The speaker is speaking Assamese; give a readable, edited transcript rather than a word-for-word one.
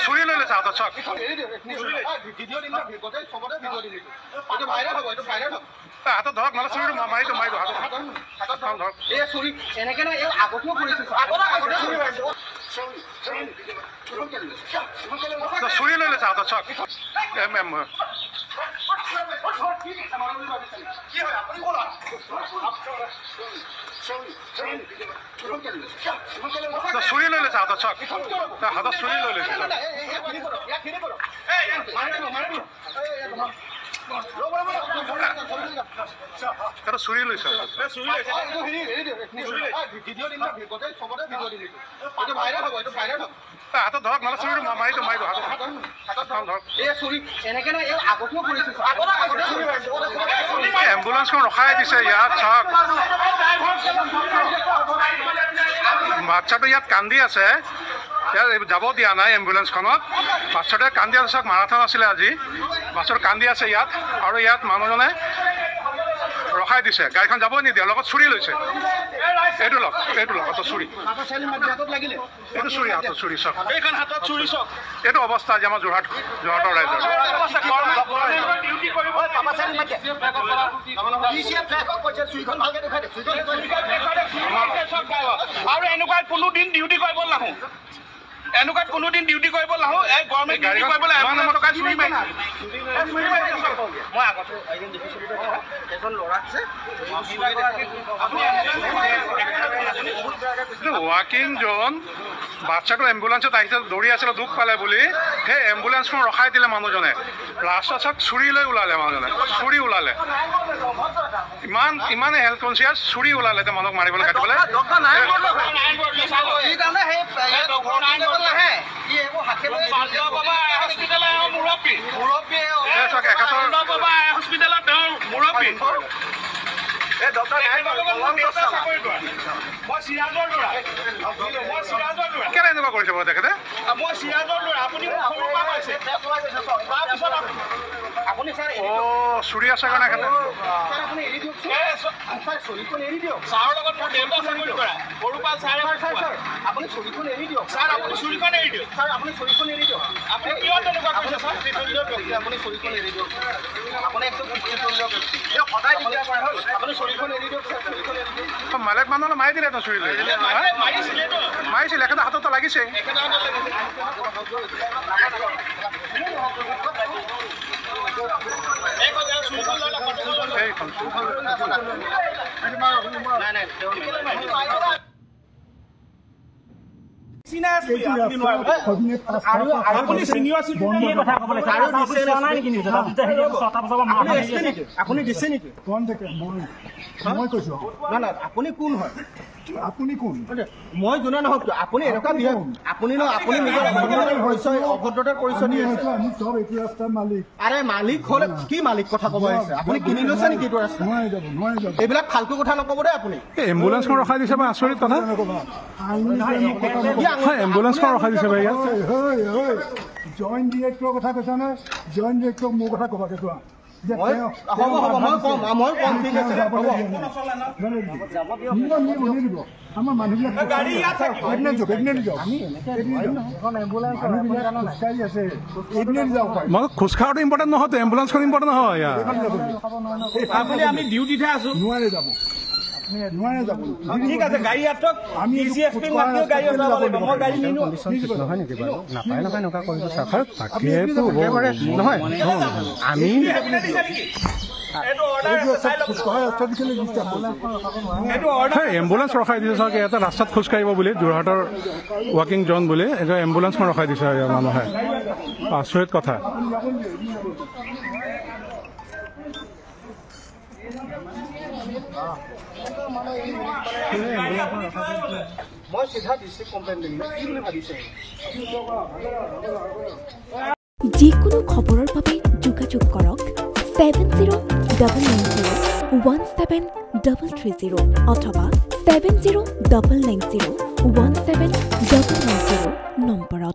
চুৰি লৈ লৈছে হাতত চক হাতত ধৰক নহ'লে চুৰি মাৰি দিওঁ হাতত ধৰক চুৰি লৈ লৈছে হাতত চক চুৰি লৈ লৈছে হাতত চক হাতত চুৰি লৈ লৈছে এটা চুৰি লৈছে হাতত ধৰক নহ'লে চুৰি মাৰি দিওঁ ধৰক এম্বুলেঞ্চখন ৰখাই দিছে ইয়াত চাওক বাচ্চাটো ইয়াত কান্দি আছে ইয়াত যাব দিয়া নাই এম্বুলেঞ্চখনত বাচ্চাটোৱে কান্দি আছে চাওক মাৰাথন আছিলে আজি বাচ্চাটো কান্দি আছে ইয়াত আৰু ইয়াত মানুহজনে ৰখাই দিছে গাড়ীখন যাব নিদিয়ে লগত চুৰি লৈছে এইটো লওক হাতত চুৰি এইটো চুৰি হাতত চুৰি চাওক এইটো অৱস্থা আজি আমাৰ যোৰহাটৰ ৰাইজৰ আৰু এনেকুৱা কোনোদিন ডিউটি কৰিব নাহোঁ এনেকুৱাত কোনোদিন ডিউটি কৰিব নাহোঁ এই গভৰ্ণমেণ্ট ডিউটি কৰিবলৈ টকা চুৰি মাৰিছে মই আগতে এদিন দেখিছিলোঁ এজন ল'ৰা আছে ৱাকিং জোন বাচ্চাটো এম্বুলেঞ্চত আহিছে দৌৰি আছিলে দুখ পালে বুলি সেই এম্বুলেঞ্চখন ৰখাই দিলে মানুহজনে লাষ্টত চাওক চুৰি লৈ ওলালে মানুহজনে চুৰি ওলালে ইমানে হেল্থ কনচিয়াছ চুৰি ওলালে এতিয়া মানুহক মাৰিবলৈ কাটিবলৈ কেনে এনেকুৱা কৰিছে বাৰু তেখেতে চুৰি আছে কাৰণে মালিক মানুহলৈ মাৰি দিলে চুৰি লৈ মাৰিছিলে এখেতে হাতত লাগিছে আপুনি দিছে নেকি মই কৈছো আপুনি কোন হয় আপুনি কোন মই জনা নহওক আপুনি এনেকুৱা আপুনি নিজৰ অভদ্ৰতাৰ পৰিচয় দি আছে আমি চব এইটো ৰাস্তাৰ মালিক আৰে মালিক হ'লে কি মালিক কথা ক'ব আহিছে আপুনি কিনি লৈছে নেকি এইটো ৰাস্তা এইবিলাক ফাল্টু কথা নক'ব দেই আপুনি এম্বুলেঞ্চখন ৰখাই দিছে বা আচৰিত কথা এম্বুলেঞ্চখন ৰখাই দিছে বা ইয়াত জইণ্ট ডিৰেক্টৰৰ কথা কৈছা নে জইণ্ট ডিৰেক্টৰক মোৰ কথা ক'বাকে কোৱা আমাৰ মানুহবিলাক খোজকাঢ়াটো ইম্পৰ্টেণ্ট নহয় এম্বুলেঞ্চখন ইম্পৰ্টেণ্ট নহয় আমি ডিউটিতহে আছো নোৱাৰে যাব ঠিক আছে গাড়ী হাতক আমি গাড়ী নিনো নহয় নেকি বাৰু নাপায় এনেকুৱা কৰিব নহয় আমি এম্বুলেঞ্চ ৰখাই দিছে চাগে এটা ৰাস্তাত খোজকাঢ়িব বুলি যোৰহাটৰ ৱাকিং জোন বুলি এটা এম্বুলেঞ্চখন ৰখাই দিছে মানুহে আচৰিত কথা মই চিধা ডিষ্ট্ৰিক্ট কমপ্লেইন দিম কি বুলি ভাবিছে যিকোনো খবৰৰ বাবে যোগাযোগ কৰক 7099017330 অথবা 7099017390 নম্বৰত।